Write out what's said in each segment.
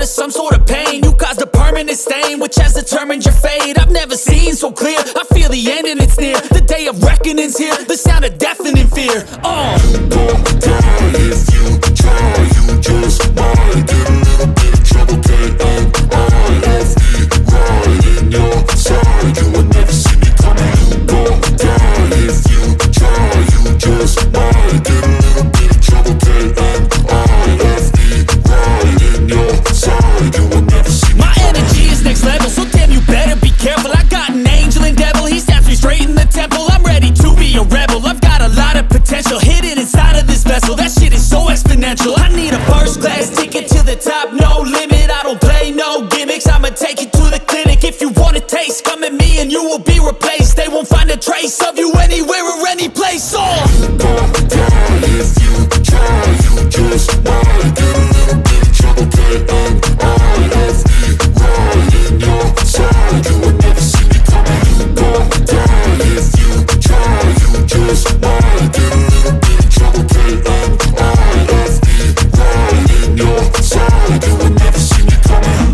of some sort of pain. You caused a permanent stain, which has determined your fate. I've never seen so clear, I feel the end and it's near. The day of reckoning's here, the sound of deafening fear. You gon' die if you try. You just might get a little bit of trouble. K-N-I-F-E, right in your side. You will never see me coming. You gon' die if you try. You just might get a little bit of trouble. K-N-I-F-E, right in your side. You will never see me My coming. energy is next level, so damn you better be careful. I got an angel and devil, he stabs me straight in the temple. I'm ready to be a rebel, I've got a lot of potential hidden inside of this vessel. That shit is so exponential. I need a first class ticket to the top, no limit. I don't play no gimmicks, I'ma take you to the clinic. If you want a taste, come at me and you will be replaced. They won't find a trace of you anywhere or any place. You gon' die if you try. You just might get a little bit of trouble. K-N-I-F-E, right in your side. You will never see me coming. You gon' die if you try. You just might get a little bit of trouble. K-N-I-F-E, right in your side. You will never see me coming.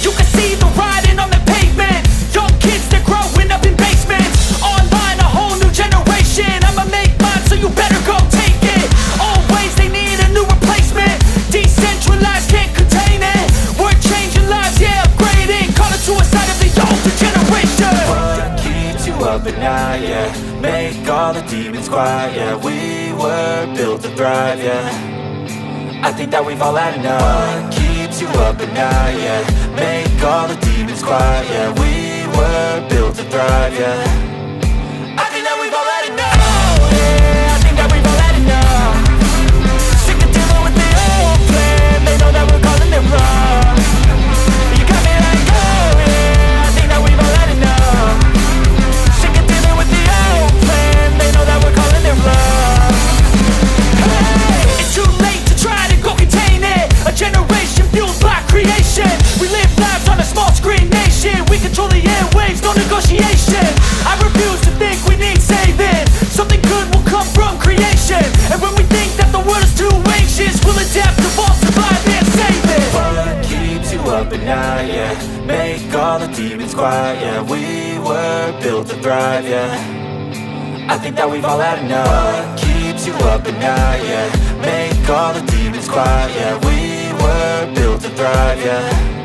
You can see the writing on the pavement. Young kids, they're growing up in basements. Online, a whole new generation. I'ma make mine, so you better go take it. Always they need a new replacement. Decentralized, can't contain it. We're changing lives, yeah, upgrading. Call it suicide of the older generation. What keeps you up at night, yeah? Make all the demons quiet, yeah. We were built to thrive, yeah. I think that we've all had enough. What keeps you up at night, yeah? Make all the demons quiet, yeah. We were built to thrive, yeah. I think that we've all had enough. Yeah, I think that we've all had enough. Sick of dealing with the old plan. They know that we're calling it wrong. You got me like, oh yeah, I think that we've all had enough. Sick of dealing with the old plan. They know that we're calling it wrong. Hey, it's too late to try to go contain it. A generation fueled by creation. We live lives on a small screen nation. We control the airwaves, no negotiation. I refuse to think we need saving. Something good will come from creation. And when we think that the world is too anxious, we'll adapt, evolve, survive and save it. What keeps you up at night, yeah? Make all the demons quiet, yeah. We were built to thrive, yeah. I think that we've all had enough. What keeps you up at night, yeah? Make all the demons quiet, yeah. We were built to thrive, yeah.